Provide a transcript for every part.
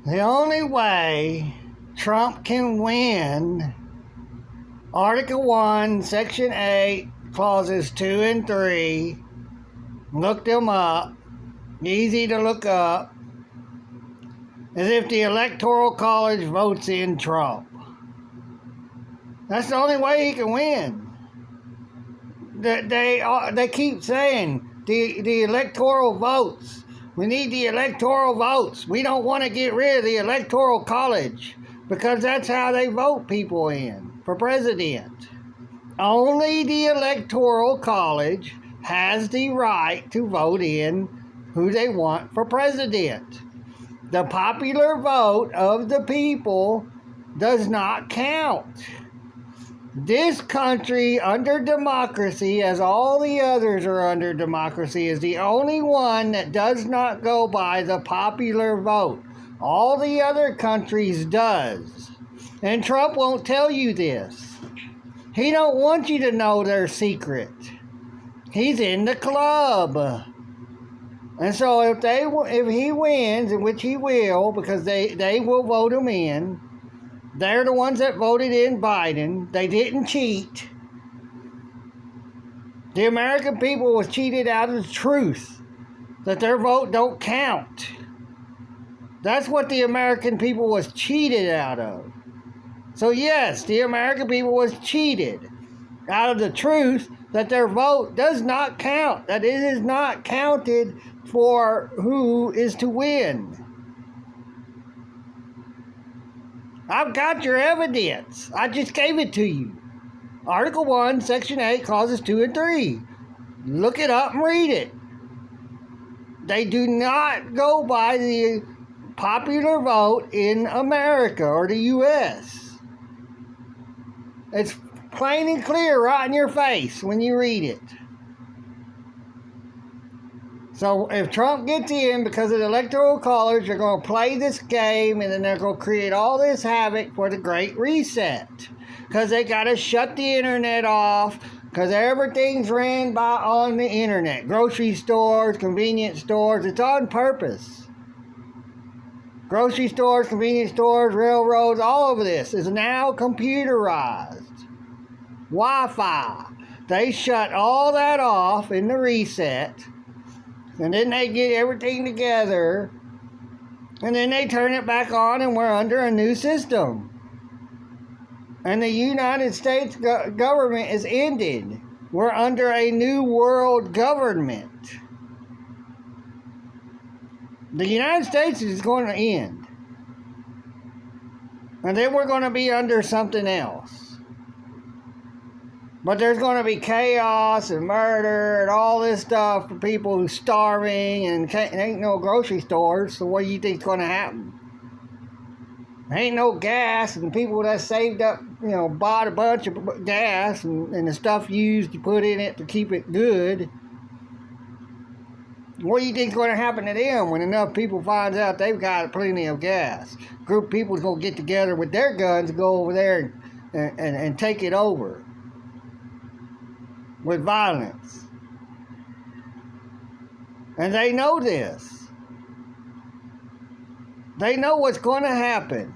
The only way Trump can win Article 1, Section 8, Clauses 2 and 3, look them up, easy to look up, is if the Electoral College votes in Trump. That's the only way he can win. They keep saying the electoral votes. We need the electoral votes. We don't want to get rid of the Electoral College because that's how they vote people in for president. Only the Electoral College has the right to vote in who they want for president. The popular vote of the people does not count. This country under democracy, as all the others are under democracy, is the only one that does not go by the popular vote. All the other countries does. And Trump won't tell you this. He don't want you to know their secret. He's in the club. And so if he wins, in which he will, because they will vote him in, they're the ones that voted in Biden. They didn't cheat. The American people was cheated out of the truth that their vote don't count. That's what the American people was cheated out of. So yes, the American people was cheated out of the truth that their vote does not count, that it is not counted for who is to win. I've got your evidence. I just gave it to you. Article 1, Section 8, Clauses 2 and 3. Look it up and read it. They do not go by the popular vote in America or the U.S. It's plain and clear right in your face when you read it. So if Trump gets in because of the Electoral College, they're going to play this game and then they're going to create all this havoc for the Great Reset. Because they got to shut the internet off because everything's ran on the internet. Grocery stores, convenience stores, it's on purpose. Grocery stores, convenience stores, railroads, all of this is now computerized. Wi-Fi. They shut all that off in the reset. And then they get everything together. And then they turn it back on and we're under a new system. And the United States government is ended. We're under a new world government. The United States is going to end. And then we're going to be under something else. But there's going to be chaos and murder and all this stuff for people who's starving and ain't no grocery stores. So what do you think's going to happen? Ain't no gas, and people that saved up, bought a bunch of gas and the stuff used to put in it to keep it good. What do you think's going to happen to them when enough people finds out they've got plenty of gas? A group of people's going to get together with their guns and go over there and take it over. With violence. And they know this. They know what's going to happen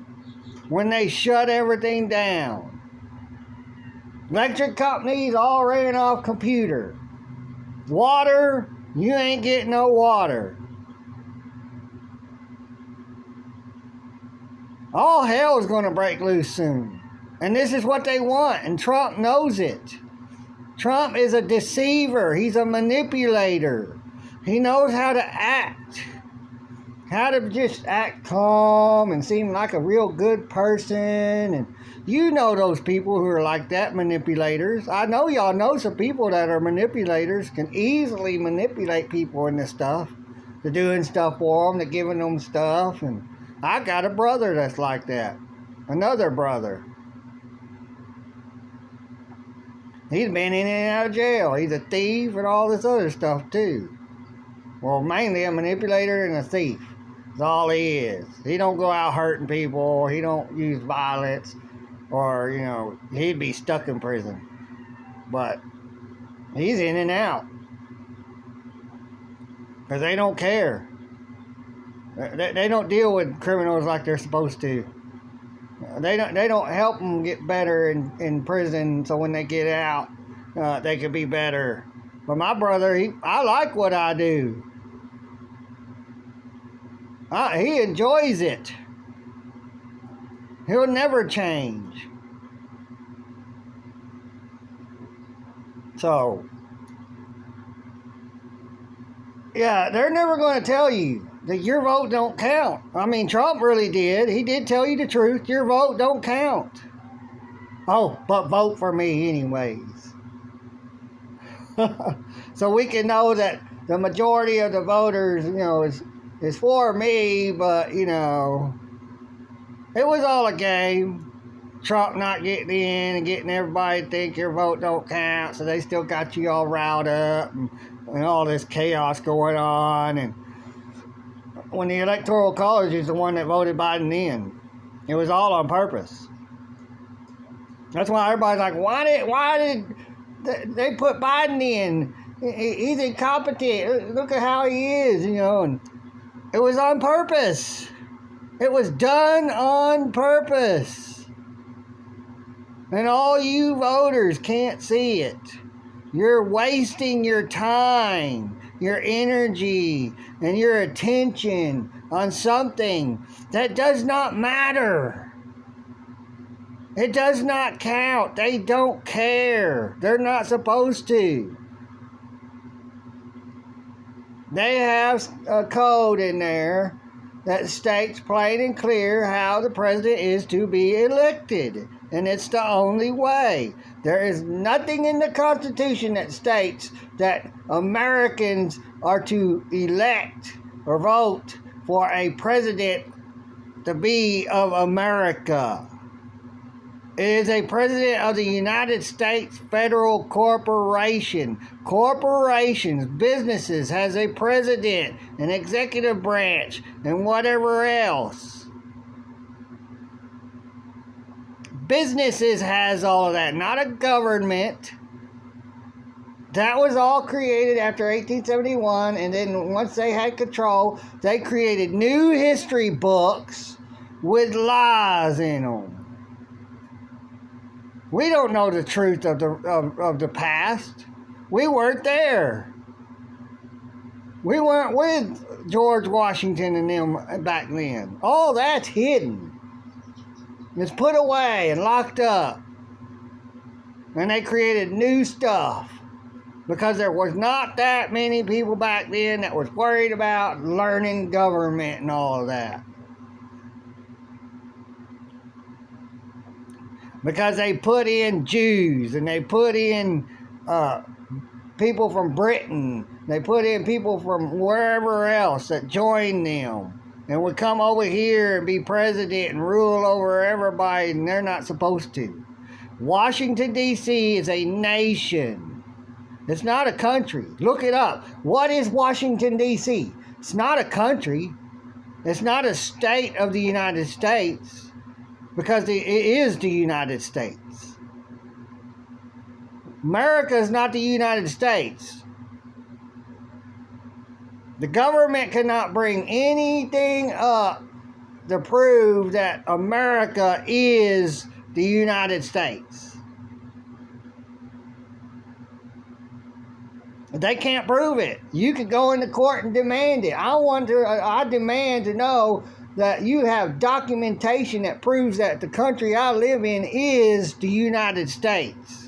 when they shut everything down. Electric companies all ran off computer. Water, you ain't getting no water. All hell is going to break loose soon. And this is what they want, and Trump knows it. Trump is a deceiver. He's a manipulator. He knows how to act. How to just act calm and seem like a real good person. And you know those people who are like that, manipulators. I know y'all know some people that are manipulators, can easily manipulate people in this stuff. They're doing stuff for them. They're giving them stuff. And I got a brother that's like that. Another brother. He's been in and out of jail. He's a thief and all this other stuff too. Well, mainly a manipulator and a thief. That's all he is. He don't go out hurting people. He don't use violence. Or, he'd be stuck in prison. But he's in and out. Because they don't care. They don't deal with criminals like they're supposed to. They don't help them get better in prison, so when they get out, they can be better. But my brother, I like what I do. He enjoys it. He'll never change. So, yeah, they're never going to tell you that your vote don't count. I mean, Trump really did. He did tell you the truth. Your vote don't count. Oh, but vote for me anyways. So we can know that the majority of the voters, is for me, but, it was all a game. Trump not getting in and getting everybody to think your vote don't count, so they still got you all riled up and all this chaos going on. And when the Electoral College is the one that voted Biden in, it was all on purpose. That's why everybody's like, why did they put Biden in? He's incompetent. Look at how he is, and it was on purpose. It was done on purpose. And all you voters can't see it. You're wasting your time, your energy, and your attention on something that does not matter. It does not count. They don't care. They're not supposed to. They have a code in there that states plain and clear how the president is to be elected. And it's the only way. There is nothing in the Constitution that states that Americans are to elect or vote for a president to be of America. It is a president of the United States Federal Corporation. Corporations, businesses has a president, an executive branch, and whatever else. Businesses has all of that, not a government. That was all created after 1871, and then once they had control, they created new history books with lies in them. We don't know the truth of the past. We weren't there. We weren't with George Washington and them back then. All that's hidden. It's put away and locked up. And they created new stuff. Because there was not that many people back then that was worried about learning government and all of that. Because they put in Jews and they put in people from Britain. They put in people from wherever else that joined them. And would come over here and be president and rule over everybody, and they're not supposed to. Washington, D.C. is a nation. It's not a country. Look it up. What is Washington, D.C.? It's not a country. It's not a state of the United States, because it is the United States. America is not the United States. The government cannot bring anything up to prove that America is the United States. They can't prove it. You could go into court and demand it. I demand to know that you have documentation that proves that the country I live in is the United States.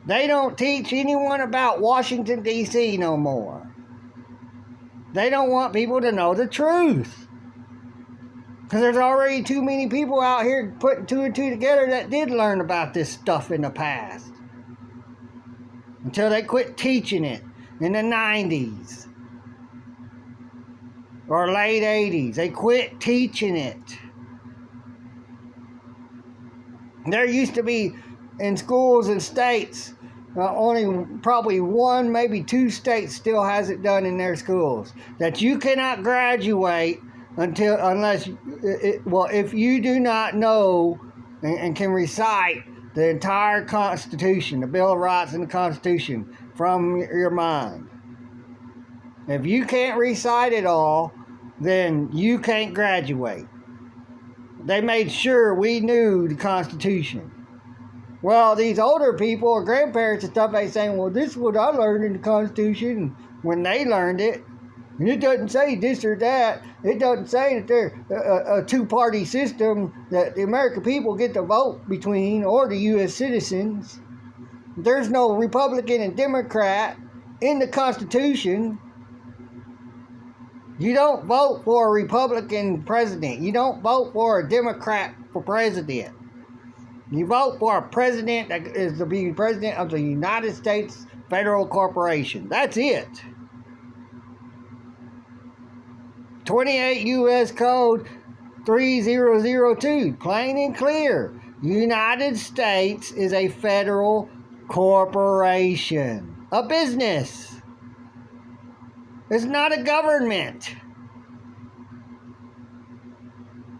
They don't teach anyone about Washington, D.C. no more. They don't want people to know the truth. Because there's already too many people out here putting two and two together that did learn about this stuff in the past. Until they quit teaching it in the 90s. Or late 80s. They quit teaching it. There used to be in schools and states, only probably one, maybe two states still has it done in their schools, that you cannot graduate unless if you do not know and can recite the entire Constitution, the Bill of Rights and the Constitution from your mind. If you can't recite it all, then you can't graduate. They made sure we knew the Constitution. Well, these older people or grandparents and stuff, they saying, well, this is what I learned in the Constitution when they learned it. And it doesn't say this or that. It doesn't say that there's a two-party system that the American people get to vote between, or the U.S. citizens. There's no Republican and Democrat in the Constitution. You don't vote for a Republican president. You don't vote for a Democrat for president. You vote for a president that is to be president of the United States Federal Corporation. That's it. 28 U.S. Code 3002, plain and clear. United States is a federal corporation, a business. It's not a government.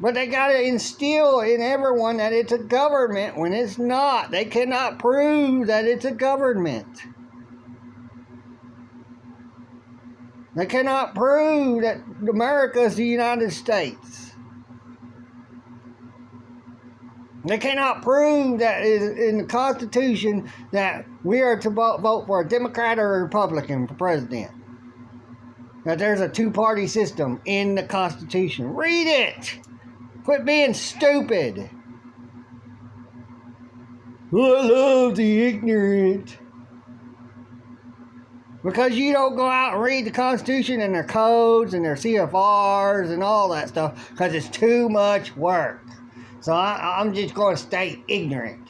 But they got to instill in everyone that it's a government when it's not. They cannot prove that it's a government. They cannot prove that America is the United States. They cannot prove that in the Constitution that we are to vote for a Democrat or a Republican for president. That there's a two-party system in the Constitution. Read it! Quit being stupid. I love the ignorant. Because you don't go out and read the Constitution and their codes and their CFRs and all that stuff, because it's too much work. So I'm just going to stay ignorant.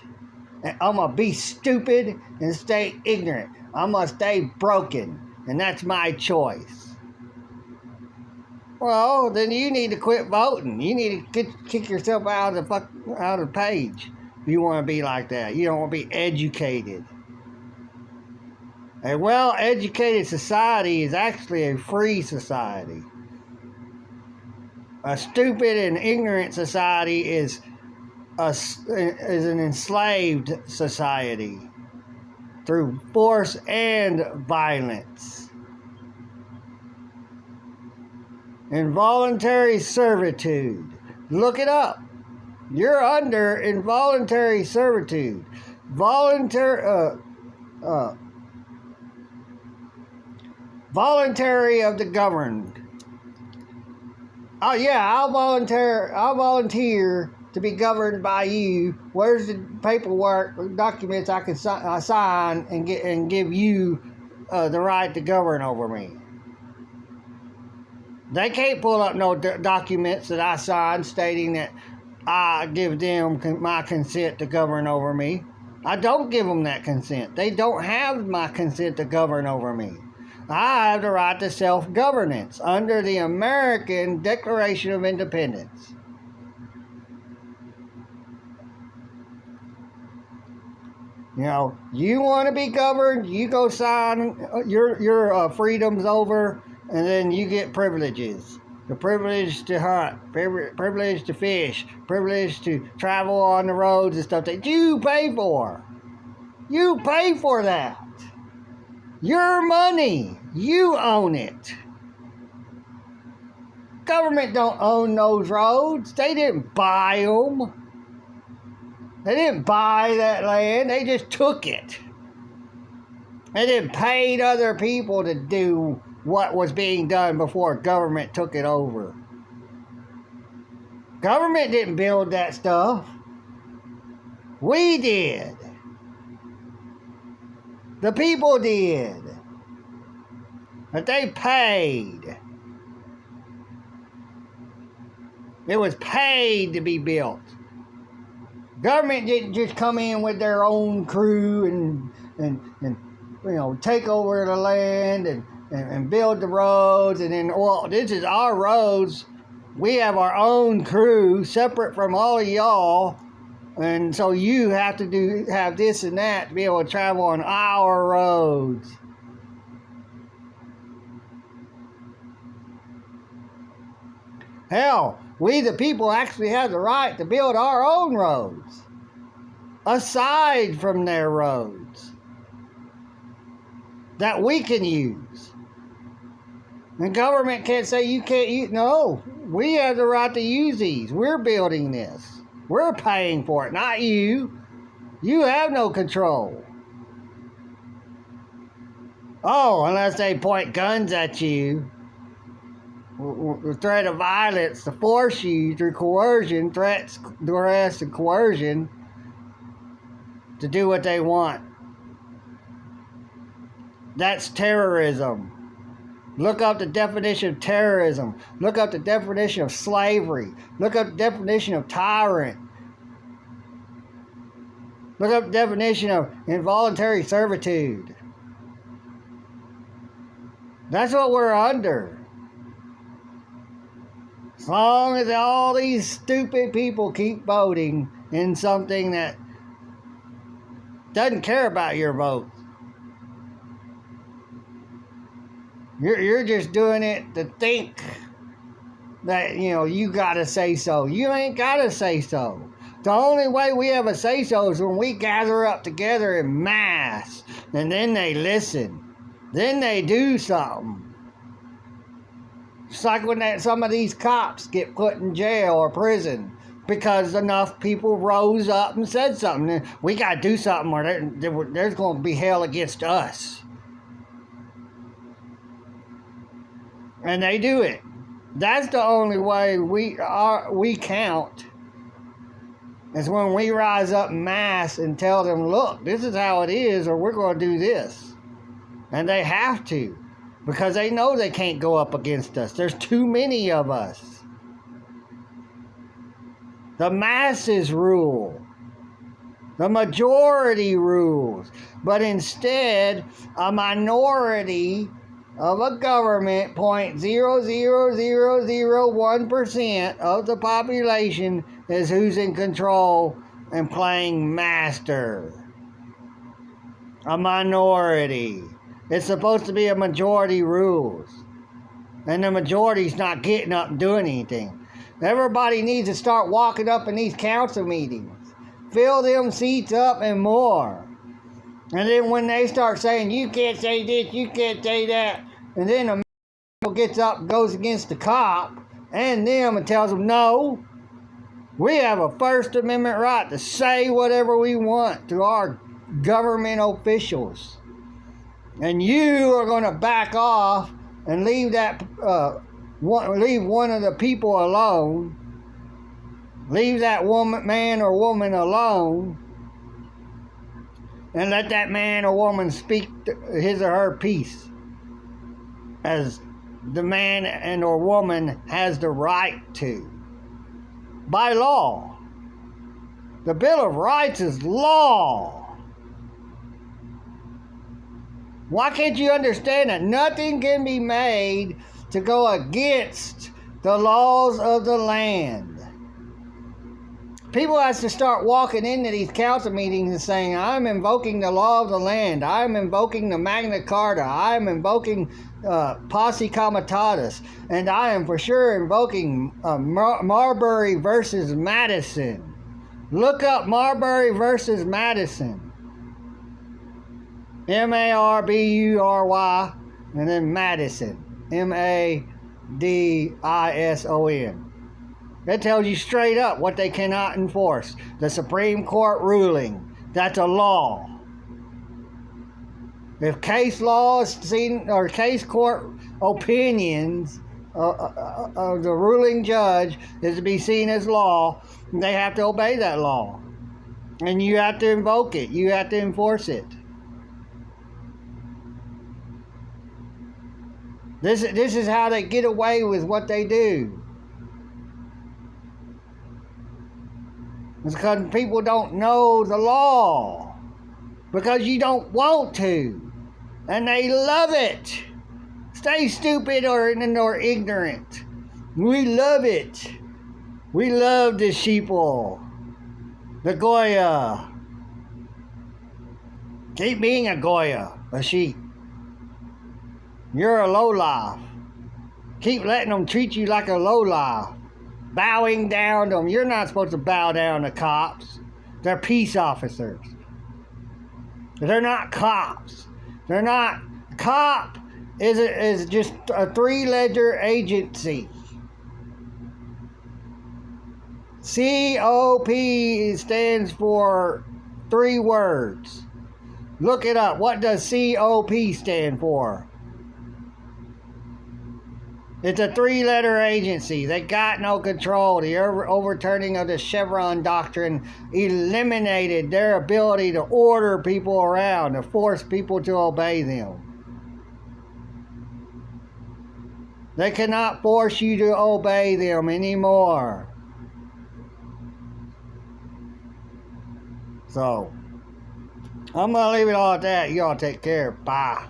And I'm going to be stupid and stay ignorant. I'm going to stay broken. And that's my choice. Well, then you need to quit voting. You need to kick yourself out of the page. If you want to be like that. You don't want to be educated. A well-educated society is actually a free society. A stupid and ignorant society is an enslaved society through force and violence. Involuntary servitude. Look it up. You're under involuntary servitude. Voluntary of the governed. Oh yeah, I'll volunteer to be governed by you. Where's the paperwork, documents I can sign and give you the right to govern over me? They can't pull up no documents that I signed stating that I give them my consent to govern over me. I don't give them that consent. They don't have my consent to govern over me. I have the right to self-governance under the American Declaration of Independence. You know, you want to be governed, you go sign your freedoms over, and then you get privileges. The privilege to hunt, privilege to fish, privilege to travel on the roads and stuff that you pay for. You pay for that. Your money. You own it. Government don't own those roads. They didn't buy them. They didn't buy that land. They just took it. They didn't pay other people to do what was being done before government took it over. Government didn't build that stuff. We did. The people did. But they paid. It was paid to be built. Government didn't just come in with their own crew and you know, take over the land and build the roads, and then, well, this is our roads. We have our own crew separate from all of y'all, and so you have to have this and that to be able to travel on our roads. Hell, we the people actually have the right to build our own roads aside from their roads that we can use. The government can't say you can't use. No, we have the right to use these. We're building this. We're paying for it, not you. You have no control. Oh, unless they point guns at you. The threat of violence to force you through coercion, threats, duress, and coercion to do what they want. That's terrorism. Look up the definition of terrorism. Look up the definition of slavery. Look up the definition of tyrant. Look up the definition of involuntary servitude. That's what we're under. As long as all these stupid people keep voting in something that doesn't care about your vote. You're just doing it to think that, you gotta say so. You ain't gotta say so. The only way we have a say so is when we gather up together in mass, and then they listen. Then they do something. It's like when some of these cops get put in jail or prison because enough people rose up and said something. We gotta do something or there's gonna be hell against us. And they do it. That's the only way we count. Is when we rise up en masse and tell them, look, this is how it is, or we're going to do this. And they have to. Because they know they can't go up against us. There's too many of us. The masses rule. The majority rules. But instead, a minority of a government, 0.00001% of the population is who's in control and playing master. A minority. It's supposed to be a majority rules. And the majority's not getting up and doing anything. Everybody needs to start walking up in these council meetings. Fill them seats up and more. And then when they start saying, you can't say this, you can't say that, and then a man gets up and goes against the cop and them and tells them, no, we have a First Amendment right to say whatever we want to our government officials. And you are going to back off and leave leave one of the people alone. Leave that man or woman alone. And let that man or woman speak his or her piece. As the man and or woman has the right to. By law. The Bill of Rights is law. Why can't you understand that nothing can be made to go against the laws of the land? People have to start walking into these council meetings and saying, I'm invoking the law of the land. I'm invoking the Magna Carta. I'm invoking Posse Comitatus. And I am for sure invoking Marbury versus Madison. Look up Marbury versus Madison. Marbury, and then Madison. Madison. That tells you straight up what they cannot enforce. The Supreme Court ruling. That's a law. If case law is seen, or case court opinions of the ruling judge is to be seen as law, they have to obey that law. And you have to invoke it. You have to enforce it. This is how they get away with what they do. It's because people don't know the law. Because you don't want to. And they love it. Stay stupid or ignorant. We love it. We love the sheeple. The Goya. Keep being a Goya, a sheep. You're a lowlife. Keep letting them treat you like a lowlife. Bowing down to them. You're not supposed to bow down to cops. They're peace officers. They're not cops. They're not. Cop is just a three-letter agency. COP stands for 3 words. Look it up. What does COP stand for? It's a 3-letter agency. They got no control. The overturning of the Chevron doctrine eliminated their ability to order people around, to force people to obey them. They cannot force you to obey them anymore. So, I'm going to leave it all at that. Y'all take care. Bye.